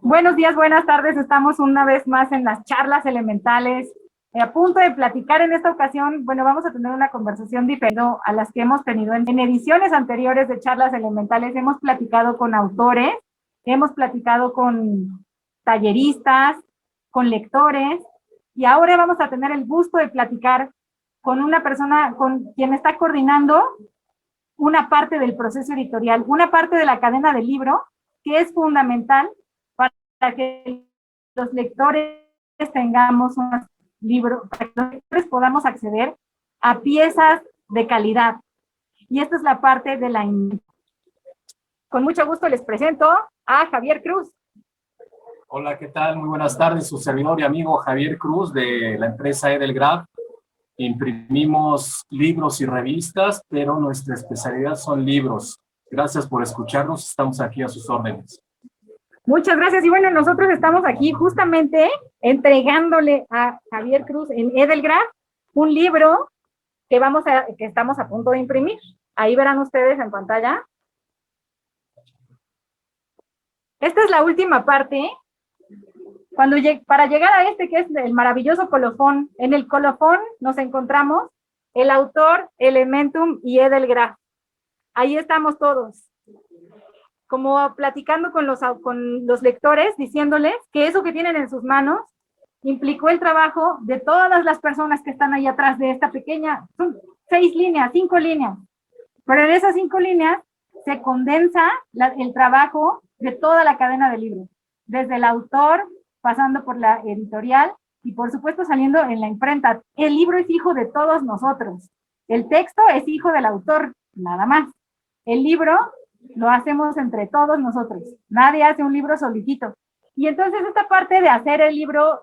Buenos días, buenas tardes. Estamos una vez más en las charlas elementales. A punto de platicar en esta ocasión, bueno, vamos a tener una conversación diferente a las que hemos tenido en ediciones anteriores de charlas elementales. Hemos platicado con autores, hemos platicado con talleristas, con lectores, y ahora vamos a tener el gusto de platicar con una persona con quien está coordinando una parte del proceso editorial, una parte de la cadena del libro que es fundamental para que los lectores tengamos un libro, para que los lectores podamos acceder a piezas de calidad. Y esta es la parte de la... Con mucho gusto les presento a Javier Cruz. Hola, ¿qué tal? Muy buenas tardes, su servidor y amigo Javier Cruz de la empresa Edelgraph. Imprimimos libros y revistas, pero nuestra especialidad son libros. Gracias por escucharnos, estamos aquí a sus órdenes. Muchas gracias. Y bueno, nosotros estamos aquí justamente entregándole a Javier Cruz en Edelgraph un libro que estamos a punto de imprimir. Ahí verán ustedes en pantalla. Esta es la última parte. Para llegar a este, que es el maravilloso colofón, en el colofón nos encontramos el autor, Elementum y Edelgraph. Ahí estamos todos, como platicando con los lectores, diciéndoles que eso que tienen en sus manos implicó el trabajo de todas las personas que están ahí atrás de esta pequeña, son 5 líneas, pero en esas 5 líneas se condensa el trabajo de toda la cadena del libro, desde el autor, pasando por la editorial y por supuesto saliendo en la imprenta. El libro es hijo de todos nosotros, el texto es hijo del autor, nada más. El libro lo hacemos entre todos nosotros, nadie hace un libro solitito. Y entonces esta parte de hacer el libro,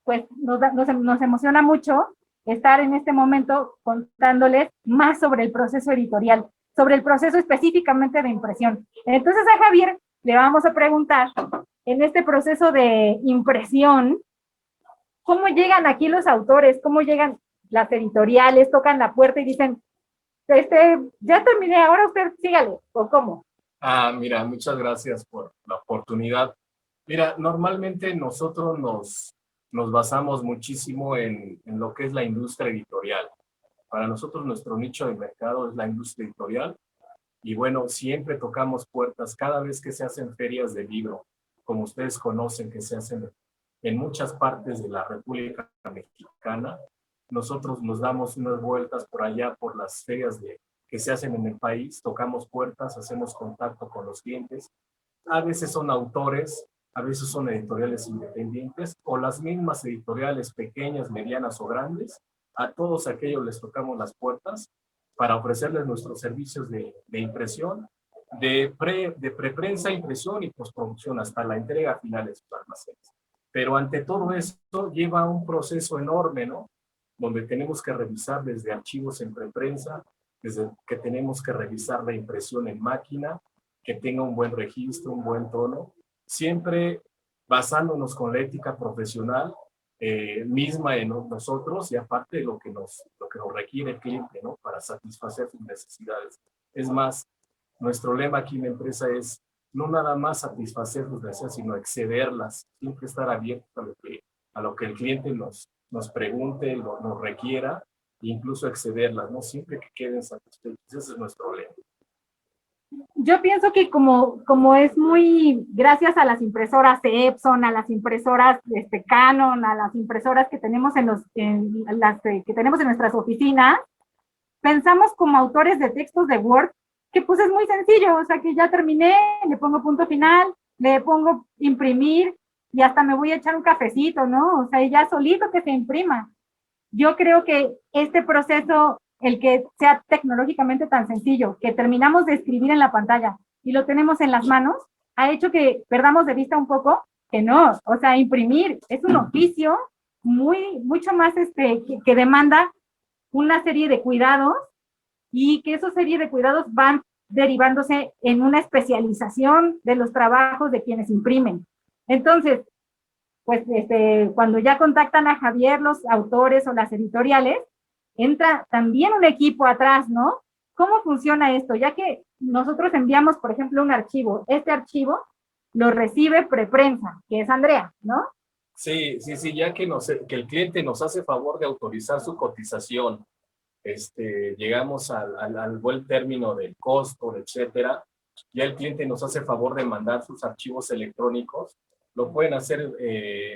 pues nos emociona mucho estar en este momento contándoles más sobre el proceso editorial, sobre el proceso específicamente de impresión. Entonces a Javier le vamos a preguntar, en este proceso de impresión, ¿cómo llegan aquí los autores? ¿Cómo llegan las editoriales? Tocan la puerta y dicen, ya terminé, ahora usted sígale, ¿o cómo? Mira, muchas gracias por la oportunidad. Mira, normalmente nosotros nos basamos muchísimo en lo que es la industria editorial. Para nosotros nuestro nicho de mercado es la industria editorial y bueno, siempre tocamos puertas cada vez que se hacen ferias de libro, como ustedes conocen que se hacen en muchas partes de la República Mexicana. Nosotros nos damos unas vueltas por allá por las ferias que se hacen en el país, tocamos puertas, hacemos contacto con los clientes. A veces son autores, a veces son editoriales independientes o las mismas editoriales pequeñas, medianas o grandes. A todos aquellos les tocamos las puertas para ofrecerles nuestros servicios de impresión, de preprensa, impresión y postproducción hasta la entrega final de sus almacenes. Pero ante todo esto lleva un proceso enorme, ¿no? Donde tenemos que revisar desde archivos en preprensa, desde que tenemos que revisar la impresión en máquina, que tenga un buen registro, un buen tono, siempre basándonos con la ética profesional misma en nosotros y aparte de lo que nos requiere el cliente, ¿no? Para satisfacer sus necesidades. Es más, nuestro lema aquí en la empresa es no nada más satisfacer sus necesidades, sino excederlas, siempre estar abiertos a lo que el cliente nos pregunte, nos requiera, e incluso excederlas, ¿no? Siempre que queden satisfechos. Ese es nuestro lema. Yo pienso que como es muy, gracias a las impresoras Epson, a las impresoras Canon, a las impresoras que tenemos que tenemos en nuestras oficinas, pensamos como autores de textos de Word, que pues es muy sencillo, o sea que ya terminé, le pongo punto final, le pongo imprimir y hasta me voy a echar un cafecito, ¿no? O sea, ya solito que se imprima. Yo creo que este proceso, el que sea tecnológicamente tan sencillo, que terminamos de escribir en la pantalla y lo tenemos en las manos, ha hecho que perdamos de vista un poco que no, o sea, imprimir es un oficio mucho más que demanda una serie de cuidados y que esa serie de cuidados van derivándose en una especialización de los trabajos de quienes imprimen. Entonces, pues cuando ya contactan a Javier los autores o las editoriales, entra también un equipo atrás, ¿no? ¿Cómo funciona esto? Ya que nosotros enviamos, por ejemplo, un archivo, este archivo lo recibe preprensa, que es Andrea, ¿no? Sí, ya que que el cliente nos hace favor de autorizar su cotización, llegamos al buen término del costo, etcétera, ya el cliente nos hace favor de mandar sus archivos electrónicos, lo pueden hacer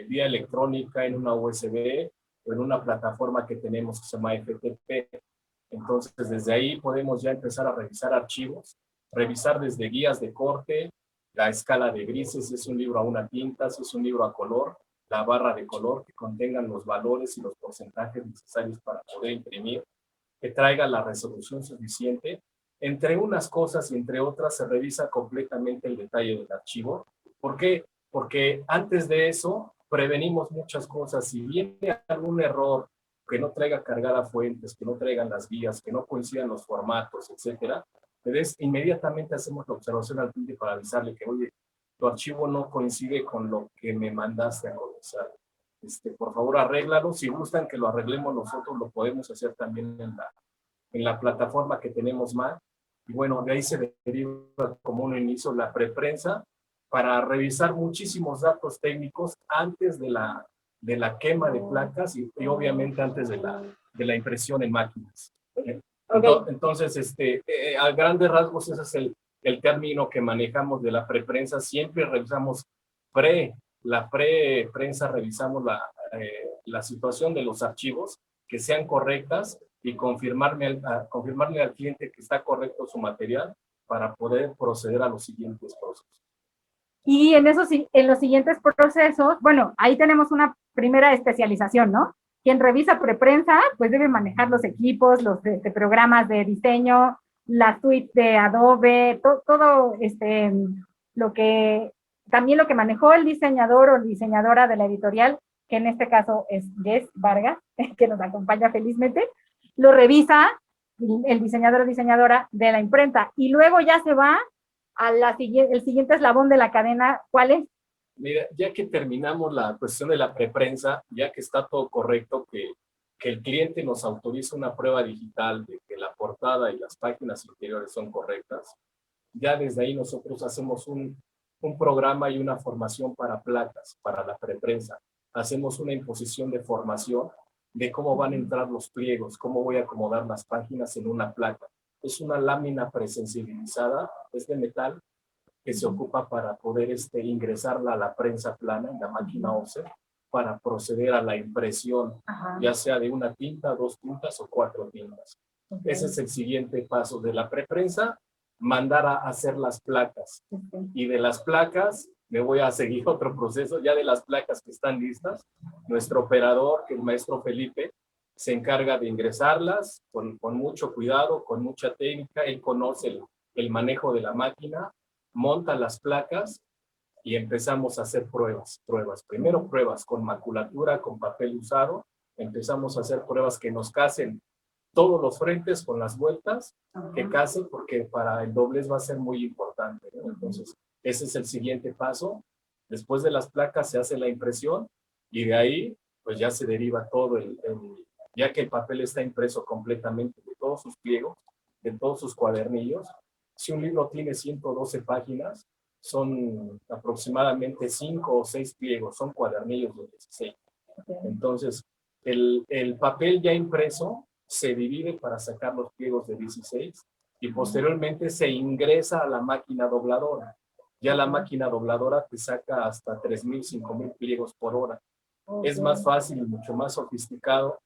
vía electrónica en una USB o en una plataforma que tenemos que se llama FTP. Entonces, desde ahí podemos ya empezar a revisar archivos, revisar desde guías de corte, la escala de grises, si es un libro a una tinta, si es un libro a color, la barra de color que contengan los valores y los porcentajes necesarios para poder imprimir, que traiga la resolución suficiente. Entre unas cosas y entre otras se revisa completamente el detalle del archivo. ¿Por qué? Porque antes de eso prevenimos muchas cosas. Si viene algún error que no traiga cargada fuentes, que no traigan las guías, que no coincidan los formatos, etcétera, entonces inmediatamente hacemos la observación al cliente para avisarle que, oye, tu archivo no coincide con lo que me mandaste a comenzar. Por favor, arréglalo. Si gustan que lo arreglemos nosotros, lo podemos hacer también en la plataforma que tenemos más. Y bueno, de ahí se deriva como un inicio la preprensa para revisar muchísimos datos técnicos antes de la quema de placas y obviamente antes de la impresión en máquinas. Okay. Entonces, a grandes rasgos, ese es el término que manejamos de la preprensa. Siempre revisamos la preprensa, revisamos la situación de los archivos, que sean correctas y confirmarle al cliente que está correcto su material para poder proceder a los siguientes procesos. Y en los siguientes procesos, bueno, ahí tenemos una primera especialización, ¿no? Quien revisa preprensa, pues debe manejar los equipos, los programas de diseño, la suite de Adobe, todo también lo que manejó el diseñador o diseñadora de la editorial, que en este caso es Jess Vargas, que nos acompaña felizmente, lo revisa el diseñador o diseñadora de la imprenta y luego ya se va el siguiente eslabón de la cadena. ¿Cuál es? Mira, ya que terminamos la cuestión de la preprensa, ya que está todo correcto, que el cliente nos autoriza una prueba digital de que la portada y las páginas interiores son correctas, ya desde ahí nosotros hacemos un programa y una formación para placas, para la preprensa. Hacemos una imposición de formación de cómo van a entrar los pliegos, cómo voy a acomodar las páginas en una placa. Es una lámina presensibilizada, es de metal, que se ocupa para poder ingresarla a la prensa plana en la máquina offset para proceder a la impresión, ya sea de una tinta, 2 tintas o 4 tintas. Okay. Ese es el siguiente paso de la preprensa, mandar a hacer las placas. Okay. Y de las placas, me voy a seguir otro proceso, ya de las placas que están listas, nuestro operador, que es el maestro Felipe, se encarga de ingresarlas con mucho cuidado, con mucha técnica. Él conoce el manejo de la máquina, monta las placas y empezamos a hacer pruebas. Primero pruebas con maculatura, con papel usado. Empezamos a hacer pruebas que nos casen todos los frentes con las vueltas, que casen, porque para el doblez va a ser muy importante, ¿no? Entonces, ese es el siguiente paso. Después de las placas se hace la impresión y de ahí pues ya se deriva todo ya que el papel está impreso completamente de todos sus pliegos, de todos sus cuadernillos. Si un libro tiene 112 páginas, son aproximadamente 5 o 6 pliegos, son cuadernillos de 16. Okay. Entonces, el papel ya impreso se divide para sacar los pliegos de 16 y posteriormente se ingresa a la máquina dobladora. Ya la máquina dobladora te saca hasta 3,000, 5,000 pliegos por hora. Okay. Es más fácil y mucho más sofisticado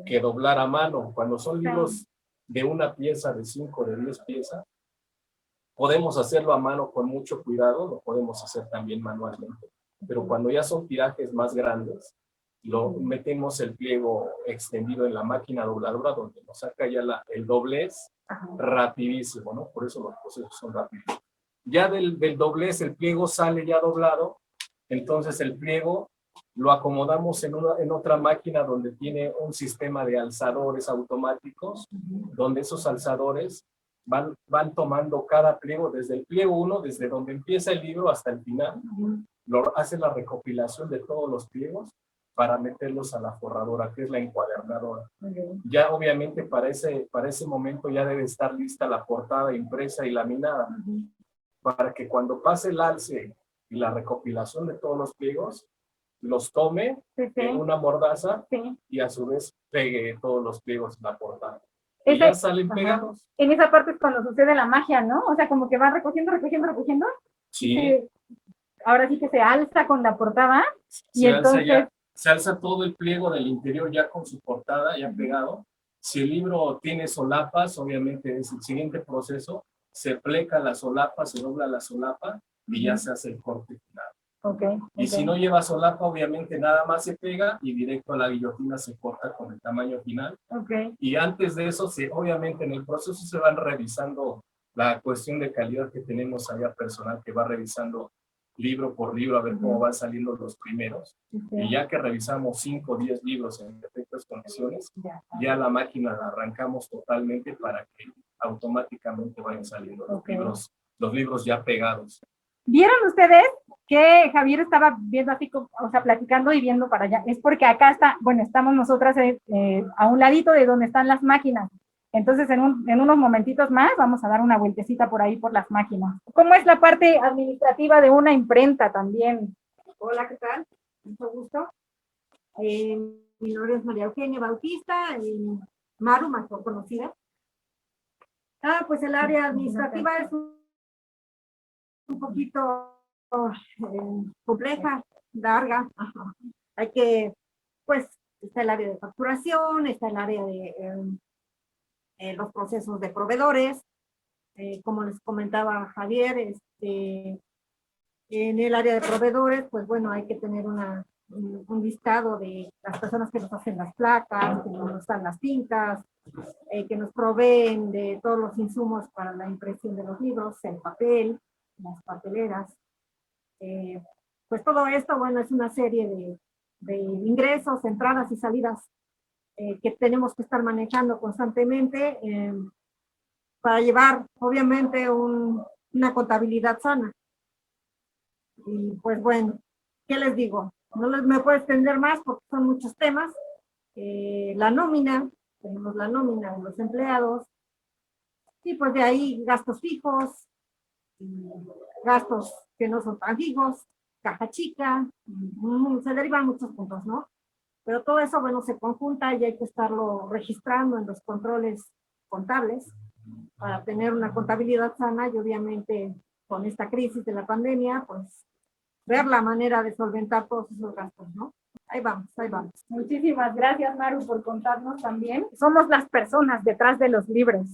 que doblar a mano. Cuando son libros de una pieza, de 5, de 10 piezas, podemos hacerlo a mano con mucho cuidado, lo podemos hacer también manualmente. Pero cuando ya son tirajes más grandes, metemos el pliego extendido en la máquina dobladora, donde nos saca ya el doblez rapidísimo, ¿no? Por eso los procesos son rápidos. Ya del doblez el pliego sale ya doblado, entonces el pliego lo acomodamos en otra máquina donde tiene un sistema de alzadores automáticos, donde esos alzadores van tomando cada pliego, desde el pliego 1, desde donde empieza el libro hasta el final, hace la recopilación de todos los pliegos para meterlos a la forradora, que es la encuadernadora. Ya obviamente para ese momento ya debe estar lista la portada impresa y laminada, para que cuando pase el alce y la recopilación de todos los pliegos, los tome Sí, sí. en una mordaza Sí. y a su vez pegue todos los pliegos en la portada. Y Ese- ya salen Ajá. pegados. En esa parte es cuando sucede la magia, ¿no? O sea, como que va recogiendo, Sí, y ahora sí que se alza con la portada, y se alza entonces, ya, se alza todo el pliego del interior ya con su portada ya pegado. Si el libro tiene solapas, obviamente es el siguiente proceso, se pleca la solapa, se dobla la solapa y ya se hace el corte final. Y si no lleva solapa, obviamente nada más se pega y directo a la guillotina se corta con el tamaño final. Y antes de eso, obviamente en el proceso se van revisando la cuestión de calidad que tenemos allá personal que va revisando libro por libro a ver cómo van saliendo los primeros. Y ya que revisamos 5 o 10 libros en perfectas condiciones, ya la máquina la arrancamos totalmente para que automáticamente vayan saliendo los libros ya pegados. ¿Vieron ustedes que Javier estaba viendo así, o sea, platicando y viendo para allá? Es porque acá está, bueno, estamos nosotras a un ladito de donde están las máquinas. Entonces, en unos momentitos más vamos a dar una vueltecita por ahí por las máquinas. ¿Cómo es la parte administrativa de una imprenta también? Hola, ¿qué tal? Mucho gusto. Mi nombre es María Eugenia Bautista, Maru, mejor conocida. Pues el área administrativa es un poquito compleja, larga. Hay que, pues, está el área de facturación, está el área de los procesos de proveedores. Como les comentaba Javier, en el área de proveedores, pues bueno, hay que tener un listado de las personas que nos hacen las placas, que nos dan las tintas, que nos proveen de todos los insumos para la impresión de los libros, el papel, las papeleras. Pues todo esto, bueno, es una serie de ingresos, entradas y salidas que tenemos que estar manejando constantemente para llevar, obviamente, una contabilidad sana. Y pues bueno, ¿qué les digo? No me puedo extender más porque son muchos temas. La nómina, tenemos la nómina de los empleados, y pues de ahí gastos fijos, gastos que no son tan fijos, caja chica, se derivan muchos puntos, ¿no? Pero todo eso, bueno, se conjunta y hay que estarlo registrando en los controles contables para tener una contabilidad sana y obviamente con esta crisis de la pandemia, pues ver la manera de solventar todos esos gastos, ¿no? Ahí vamos, ahí vamos. Muchísimas gracias, Maru, por contarnos también. Somos las personas detrás de los libros,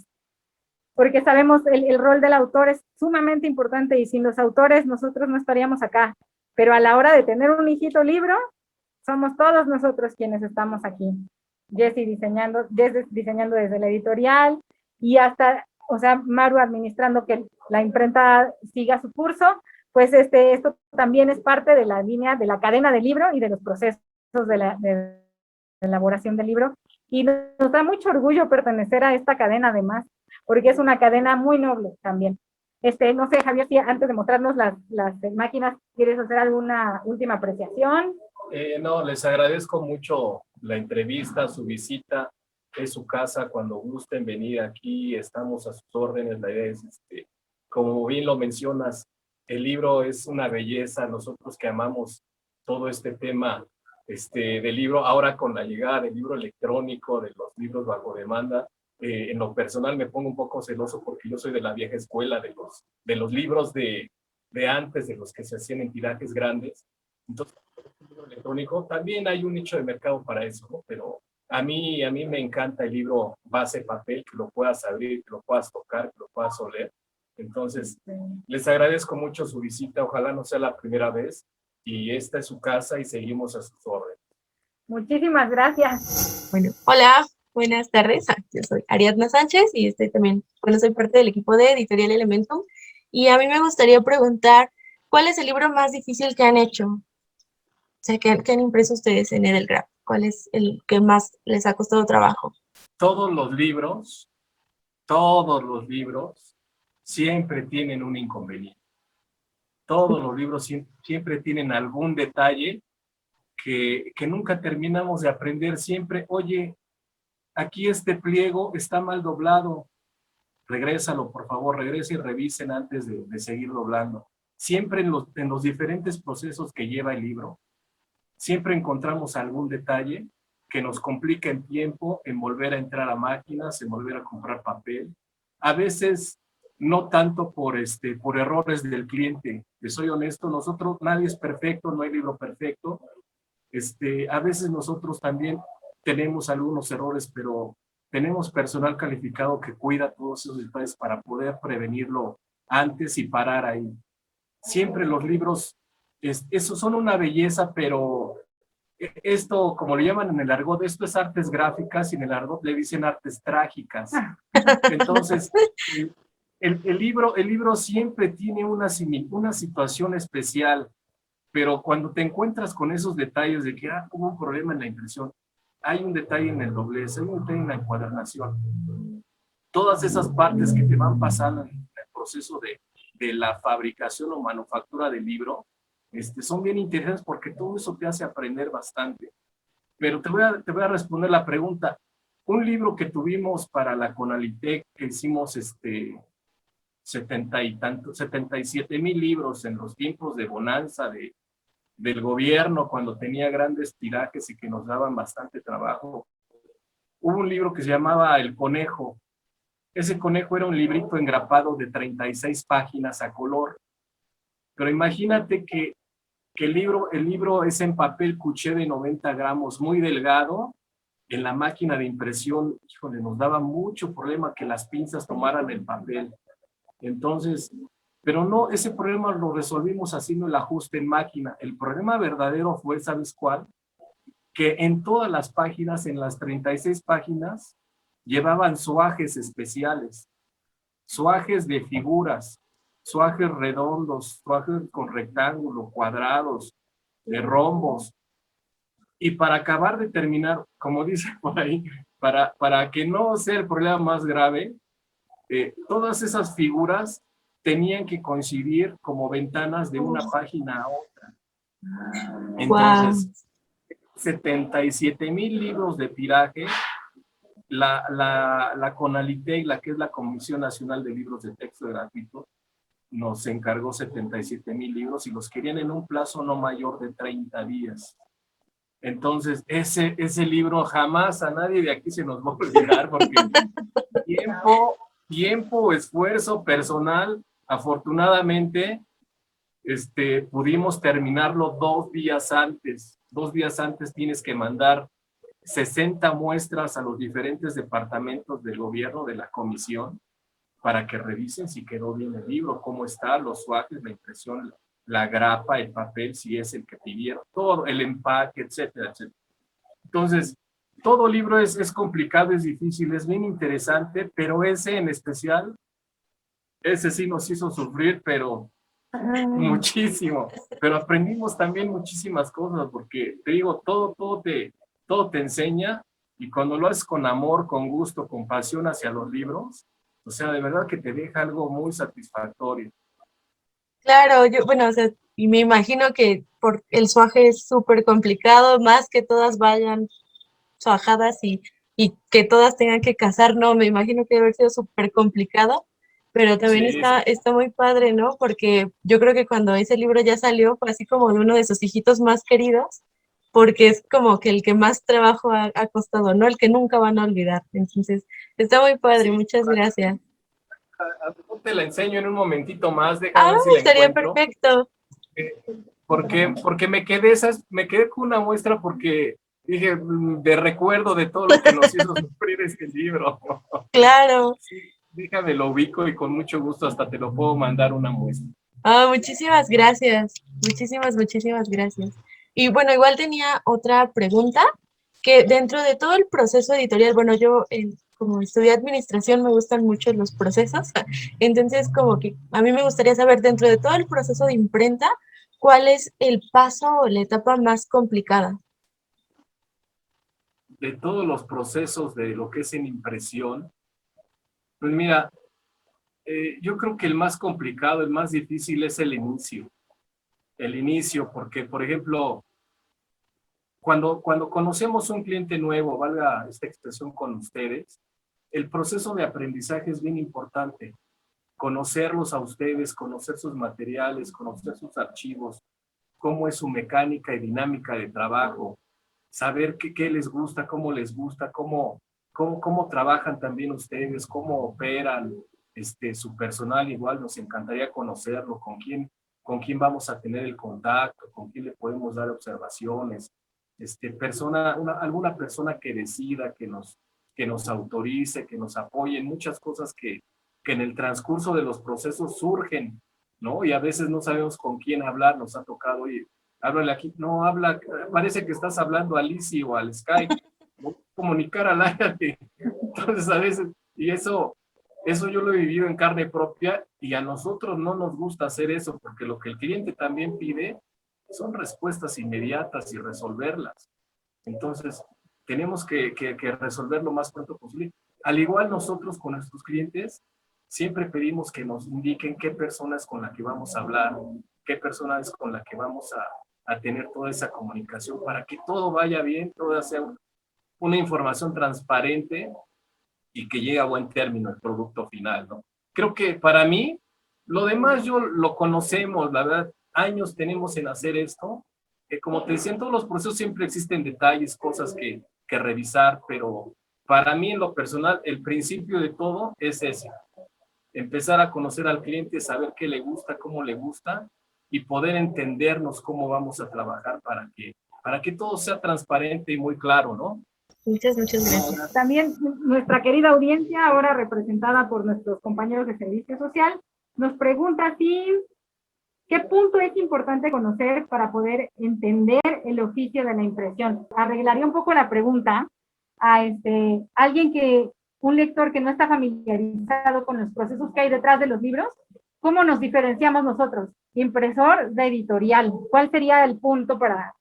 porque sabemos el rol del autor es sumamente importante y sin los autores nosotros no estaríamos acá. Pero a la hora de tener un hijito libro, somos todos nosotros quienes estamos aquí. Jessy diseñando desde la editorial y hasta, o sea, Maru administrando que la imprenta siga su curso. Pues esto también es parte de la línea, de la cadena del libro y de los procesos de elaboración del libro. Y nos da mucho orgullo pertenecer a esta cadena además, porque es una cadena muy noble también. No sé, Javier, si antes de mostrarnos las máquinas, ¿quieres hacer alguna última apreciación? No, les agradezco mucho la entrevista, su visita. Es su casa, cuando gusten venir aquí, estamos a sus órdenes. La idea es, como bien lo mencionas, el libro es una belleza. Nosotros que amamos todo este tema del libro, ahora con la llegada del libro electrónico, de los libros bajo demanda, en lo personal me pongo un poco celoso porque yo soy de la vieja escuela de los libros de antes, de los que se hacían en tirajes grandes. Entonces, el libro electrónico también hay un nicho de mercado para eso, ¿no? Pero a mí me encanta el libro base papel, que lo puedas abrir, que lo puedas tocar, que lo puedas oler. Entonces, les agradezco mucho su visita, ojalá no sea la primera vez, y esta es su casa y seguimos a sus órdenes. Muchísimas gracias. Bueno, hola, buenas tardes. Yo soy Ariadna Sánchez y soy parte del equipo de Editorial Elementum. Y a mí me gustaría preguntar, ¿cuál es el libro más difícil que han hecho? O sea, ¿qué han impreso ustedes en Edelgraph? ¿Cuál es el que más les ha costado trabajo? Todos los libros siempre tienen un inconveniente. Todos los libros siempre tienen algún detalle que nunca terminamos de aprender. Siempre, oye, aquí este pliego está mal doblado, regrésalo, por favor, regrese y revisen antes de seguir doblando. siempre en los diferentes procesos que lleva el libro, siempre encontramos algún detalle que nos complica el tiempo en volver a entrar a máquinas, en volver a comprar papel. A veces no tanto por errores del cliente. Que soy honesto, nosotros, nadie es perfecto, no hay libro perfecto. A veces nosotros también tenemos algunos errores, pero tenemos personal calificado que cuida todos esos detalles para poder prevenirlo antes y parar ahí. Siempre los libros, esos son una belleza, pero esto, como le llaman en el argot, esto es artes gráficas y en el argot le dicen artes trágicas. Entonces, el libro siempre tiene una situación especial, pero cuando te encuentras con esos detalles de que hubo un problema en la impresión, hay un detalle en el doblez, hay un detalle en la encuadernación, todas esas partes que te van pasando en el proceso de la fabricación o manufactura del libro, son bien interesantes porque todo eso te hace aprender bastante. Pero te voy a responder la pregunta. Un libro que tuvimos para la Conalitec, que hicimos 77,000 libros en los tiempos de bonanza del gobierno, cuando tenía grandes tirajes y que nos daban bastante trabajo. Hubo un libro que se llamaba El Conejo. Ese conejo era un librito engrapado de 36 páginas a color. Pero imagínate que el libro es en papel cuché de 90 gramos, muy delgado. En la máquina de impresión, híjole, nos daba mucho problema que las pinzas tomaran el papel. Entonces, pero no, ese problema lo resolvimos haciendo el ajuste en máquina. El problema verdadero fue, ¿sabes cuál? Que en todas las páginas, en las 36 páginas, llevaban soajes especiales, soajes de figuras, soajes redondos, soajes con rectángulo, cuadrados, de rombos. Y para acabar de terminar, como dice por ahí, para que no sea el problema más grave, todas esas figuras tenían que coincidir como ventanas de una página a otra. Entonces, 77,000 libros de tiraje. La Conalitec, la que es la Comisión Nacional de Libros de Texto Gratuito, nos encargó 77,000 libros y los querían en un plazo no mayor de 30 días. Entonces, ese libro jamás a nadie de aquí se nos va a olvidar porque tiempo, esfuerzo personal, afortunadamente, pudimos terminarlo 2 días antes. 2 días antes tienes que mandar 60 muestras a los diferentes departamentos del gobierno, de la comisión, para que revisen si quedó bien el libro, cómo está, los swatches, la impresión, la grapa, el papel, si es el que pidieron, todo, el empaque, etcétera, etcétera. Entonces, todo libro es complicado, es difícil, es bien interesante, pero ese en especial, ese sí nos hizo sufrir, pero muchísimo. Pero aprendimos también muchísimas cosas, porque te digo, todo te enseña, y cuando lo haces con amor, con gusto, con pasión hacia los libros, o sea, de verdad que te deja algo muy satisfactorio. Claro, bueno, o sea, y me imagino que por el suaje es súper complicado, más que todas vayan suajadas y que todas tengan que casar, no, me imagino que debe haber sido súper complicado, pero también Sí, está muy padre, ¿no? Porque yo creo que cuando ese libro ya salió, fue así como de uno de sus hijitos más queridos, porque es como que el que más trabajo ha costado, ¿no? El que nunca van a olvidar. Entonces, está muy padre, sí. muchas gracias. Te la enseño en un momentito más, déjame ver si la Estaría encuentro. perfecto. Porque me quedé con una muestra porque dije, de recuerdo de todo lo que nos hizo sufrir este libro. Claro. Sí, déjame lo ubico y con mucho gusto hasta te lo puedo mandar una muestra. Muchísimas gracias. Muchísimas gracias. Y bueno, igual tenía otra pregunta, que dentro de todo el proceso editorial, bueno, yo como estudié administración me gustan mucho los procesos, entonces como que a mí me gustaría saber dentro de todo el proceso de imprenta, ¿cuál es el paso o la etapa más complicada? De todos los procesos de lo que es en impresión, pues mira, yo creo que el más complicado, el más difícil es el inicio. El inicio, porque, por ejemplo, cuando conocemos un cliente nuevo, valga esta expresión con ustedes, el proceso de aprendizaje es bien importante. conocerlos a ustedes, conocer sus materiales, conocer sus archivos, cómo es su mecánica y dinámica de trabajo, saber qué les gusta, cómo trabajan también ustedes, cómo operan, su personal igual, nos encantaría conocerlo, con quién vamos a tener el contacto, con quién le podemos dar observaciones, alguna persona que decida, que nos autorice, que nos apoye en muchas cosas que en el transcurso de los procesos surgen, ¿no? Y a veces no sabemos con quién hablar, nos ha tocado, oye, háblale aquí, no habla, parece que estás hablando al Easy o al Skype, no comunicar al aire. Entonces a veces, y eso yo lo he vivido en carne propia, y a nosotros no nos gusta hacer eso, porque lo que el cliente también pide son respuestas inmediatas y resolverlas. Entonces, tenemos que resolver lo más pronto posible. Al igual nosotros con nuestros clientes, siempre pedimos que nos indiquen qué persona es con la que vamos a hablar, qué persona es con la que vamos a tener toda esa comunicación para que todo vaya bien, todo sea una información transparente y que llegue a buen término el producto final, ¿no? Creo que para mí, lo demás yo lo conocemos, la verdad, años tenemos en hacer esto, que como te decía, en todos los procesos siempre existen detalles, cosas que revisar, pero para mí en lo personal, el principio de todo es ese, empezar a conocer al cliente, saber qué le gusta, cómo le gusta, y poder entendernos cómo vamos a trabajar para que todo sea transparente y muy claro, ¿no? Muchas gracias. También nuestra querida audiencia, ahora representada por nuestros compañeros de servicio social, nos pregunta qué punto es importante conocer para poder entender el oficio de la impresión. Arreglaría un poco la pregunta a un lector que no está familiarizado con los procesos que hay detrás de los libros. ¿Cómo nos diferenciamos nosotros? Impresor de editorial. ¿Cuál sería el punto para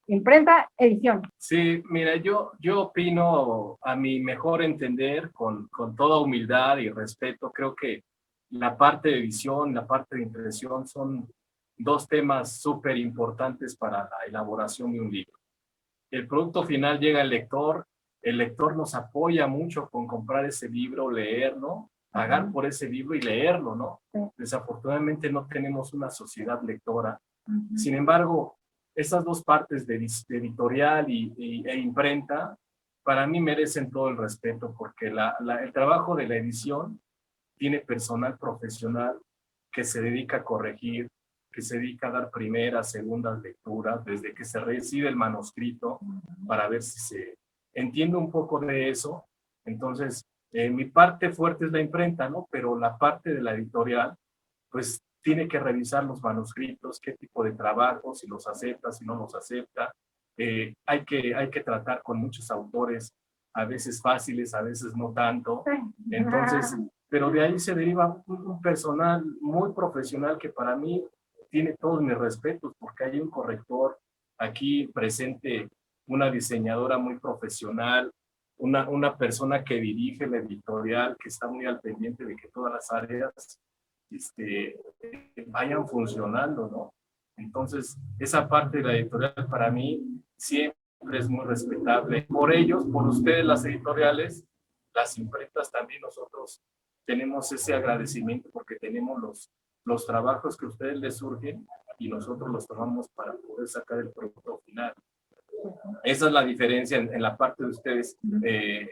imprenta, edición? Sí, mira, yo opino, a mi mejor entender, con toda humildad y respeto, creo que la parte de edición, la parte de impresión son dos temas súper importantes para la elaboración de un libro. El producto final llega al lector, el lector nos apoya mucho con comprar ese libro, leerlo, pagar por ese libro y leerlo, ¿no? Sí. Desafortunadamente no tenemos una sociedad lectora. Sin embargo, esas dos partes de editorial e imprenta, para mí merecen todo el respeto, porque el trabajo de la edición tiene personal profesional que se dedica a corregir, que se dedica a dar primeras, segundas lecturas, desde que se recibe el manuscrito, para ver si se entiende un poco de eso. Entonces, mi parte fuerte es la imprenta, ¿no? Pero la parte de la editorial, pues tiene que revisar los manuscritos, qué tipo de trabajo, si los acepta, si no los acepta. Hay que tratar con muchos autores, a veces fáciles, a veces no tanto. Entonces, pero de ahí se deriva un personal muy profesional que para mí tiene todos mis respetos, porque hay un corrector aquí presente, una diseñadora muy profesional, una persona que dirige la editorial, que está muy al pendiente de que todas las áreas vayan funcionando, ¿no? Entonces, esa parte de la editorial para mí siempre es muy respetable. Por ellos, por ustedes las editoriales, las imprentas también nosotros tenemos ese agradecimiento porque tenemos los trabajos que a ustedes les surgen y nosotros los tomamos para poder sacar el producto final. Esa es la diferencia en la parte de ustedes,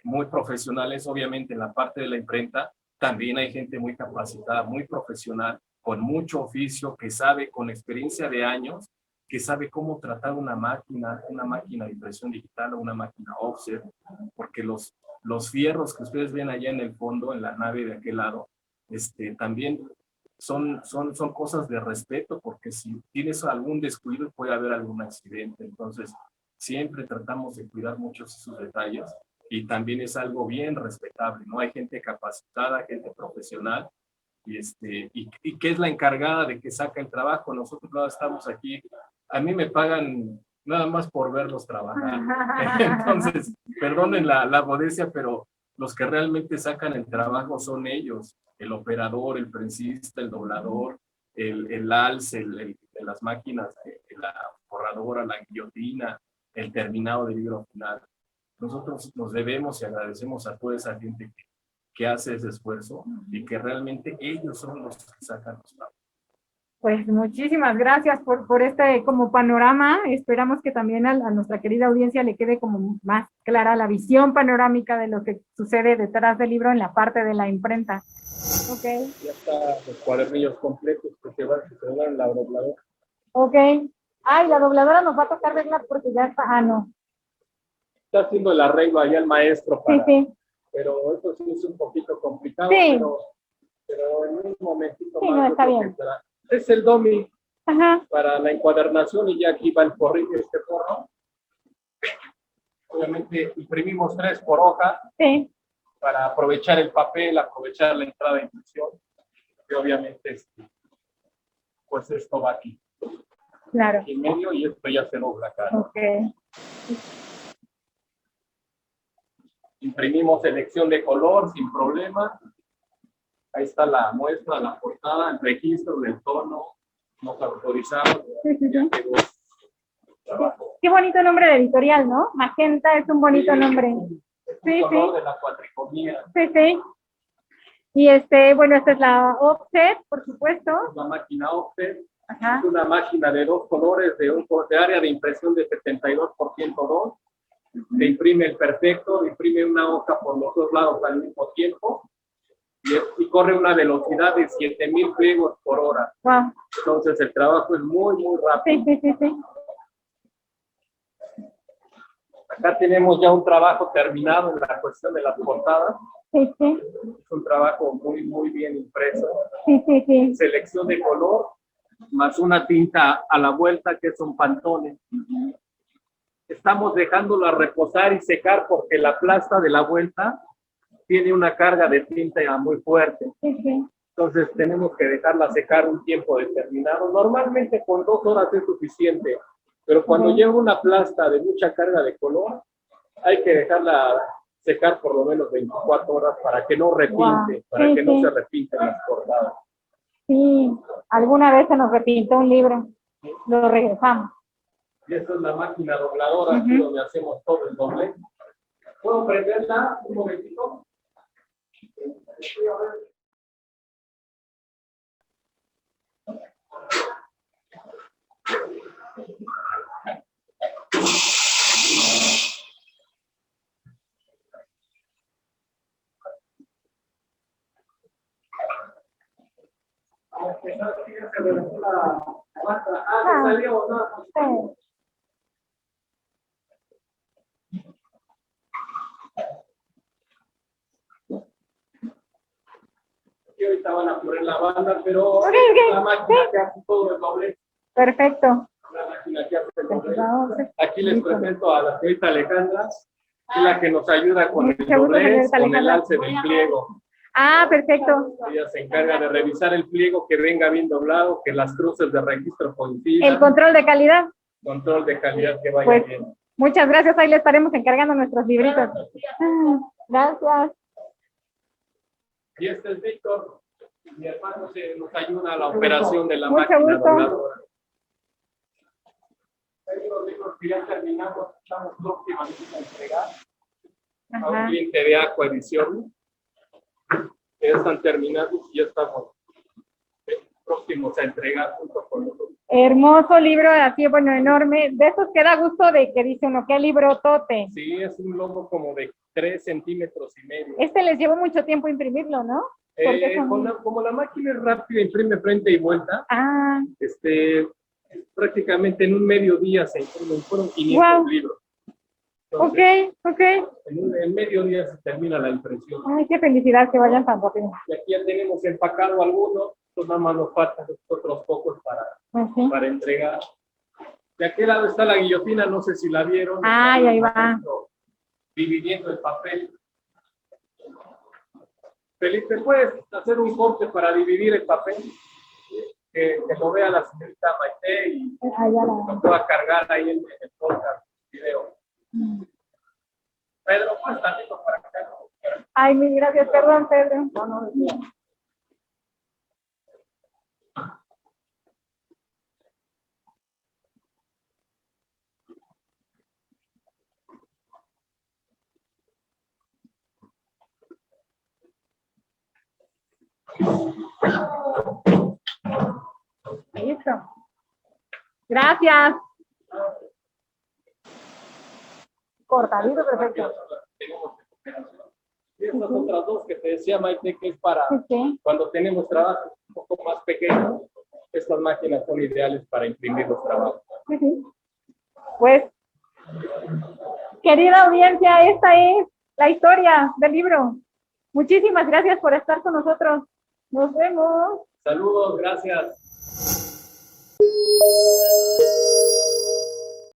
muy profesionales. Obviamente en la parte de la imprenta también hay gente muy capacitada, muy profesional, con mucho oficio, que sabe, con experiencia de años, que sabe cómo tratar una máquina de impresión digital o una máquina offset, porque los fierros que ustedes ven allá en el fondo, en la nave de aquel lado, también son cosas de respeto, porque si tienes algún descuido puede haber algún accidente. Entonces, siempre tratamos de cuidar muchos esos detalles y también es algo bien respetable, ¿no? Hay gente capacitada, gente profesional y que es la encargada de que saca el trabajo. Nosotros no estamos aquí, a mí me pagan nada más por verlos trabajar. Entonces, perdonen la modestia, pero los que realmente sacan el trabajo son ellos, el operador, el prensista, el doblador, el alce, de las máquinas, la forradora, la guillotina, el terminado del libro final. Nosotros nos debemos y agradecemos a toda esa gente que hace ese esfuerzo y que realmente ellos son los que sacan los trabajos. Pues muchísimas gracias por este como panorama. Esperamos que también a nuestra querida audiencia le quede como más clara la visión panorámica de lo que sucede detrás del libro en la parte de la imprenta. Ok. Ya está los cuadernillos completos que se van en la dobladora. Ok. Ay, la dobladora nos va a tocar verla porque ya está. Ah, no. Está haciendo el arreglo allá el maestro Sí, para, sí. pero eso sí es un poquito complicado, Sí. pero en un momentito Sí, más. no, yo está creo bien. que será. Es el domi Ajá. para la encuadernación y ya aquí va el forrillo, este forro. Obviamente imprimimos 3 por hoja Sí. para aprovechar el papel, aprovechar la entrada de impresión. Y obviamente pues esto va aquí. Claro. Aquí en medio y esto ya se dobla acá. Ok. Imprimimos selección de color sin problema. Ahí está la muestra, la portada, el registro del tono, nos autorizaron. Sí, sí, Ya sí. quedó trabajo. Qué bonito nombre de editorial, ¿no? Magenta es un bonito nombre. Sí, Color sí. de la cuatricomía. Sí, sí. Y bueno, esta es la offset, por supuesto. La máquina offset. Ajá. Es una máquina de 2 colores, de área de impresión de 72% 2. Se imprime el perfecto, imprime una hoja por los 2 lados al mismo tiempo y corre una velocidad de 7000 pliegos por hora. Wow. Entonces el trabajo es muy, muy rápido. Sí, sí, sí, sí. Acá tenemos ya un trabajo terminado en la cuestión de las portadas. Sí, sí. Es un trabajo muy, muy bien impreso. Sí, sí, sí. Selección de color, más una tinta a la vuelta que es un Pantone. Estamos dejándola reposar y secar porque la plasta de la vuelta tiene una carga de tinta muy fuerte. Sí, sí. Entonces tenemos que dejarla secar un tiempo determinado. Normalmente con 2 horas es suficiente, pero cuando lleva una plasta de mucha carga de color, hay que dejarla secar por lo menos 24 horas para que no repinte, Wow. para Sí, que no sí. se repinten las portadas. Sí, alguna vez se nos repintó un libro, lo regresamos. Y esta es la máquina dobladora, aquí donde hacemos todo el doble. ¿Puedo prenderla un momentito? Salió, ¿no? Sí. Y ahorita van a poner la banda, pero Ok, la ok. máquina Sí. que hace todo el doble. Perfecto. La máquina que hace el doble. Vamos. Aquí les Listo. presento a la señorita Alejandra, que es la que nos ayuda con el Mucho gusto, doblez, señorita con el Alejandra. alce del pliego. Ah, perfecto. Ella se encarga de revisar el pliego, que venga bien doblado, que las cruces de registro El coincidan, control de calidad. control de calidad que vaya Pues, bien. muchas gracias. Ahí le estaremos encargando nuestros libritos. Gracias. Y este es Víctor, mi hermano, se nos ayuda a la operación de la Mucho máquina gusto. dobladora. Hay unos libros que ya terminamos, estamos próximamente a entregar a un Ajá. cliente de Aqua Edición. Ya están terminados y ya estamos próximos a entregar junto con nosotros. Hermoso libro, así, bueno, enorme. De esos que da gusto de que dice uno, qué libro tote. Sí, es un logo como de 3,5 centímetros. Este les llevó mucho tiempo imprimirlo, ¿no? Porque son- Como la máquina es rápida, imprime frente y vuelta, Ah, prácticamente en un mediodía se imprimen, fueron 500 wow. libros. Ok, Entonces, ok. en mediodía se termina la impresión. Ay, qué felicidad que vayan tan rápido. Y aquí ya tenemos empacado algunos, pues nada más nos faltan otros pocos Así. para entregar. De aquel lado está la guillotina, no sé si la vieron. Ay, Está ahí el va. maestro dividiendo el papel. Felipe, ¿puedes hacer un corte para dividir el papel? Que lo vea la señorita Maite y Allá lo la... pueda cargar ahí en el podcast, video. Pedro, pues también para acá. Ay, mil gracias, perdón, Pedro. No, no, Listo. Gracias. Cortadito, perfecto. Y estas otras dos que te decía, Maite, que es para Ok. cuando tenemos trabajos un poco más pequeños. Estas máquinas son ideales para imprimir los trabajos. Pues, querida audiencia, esta es la historia del libro. Muchísimas gracias por estar con nosotros. Nos vemos. Saludos, gracias.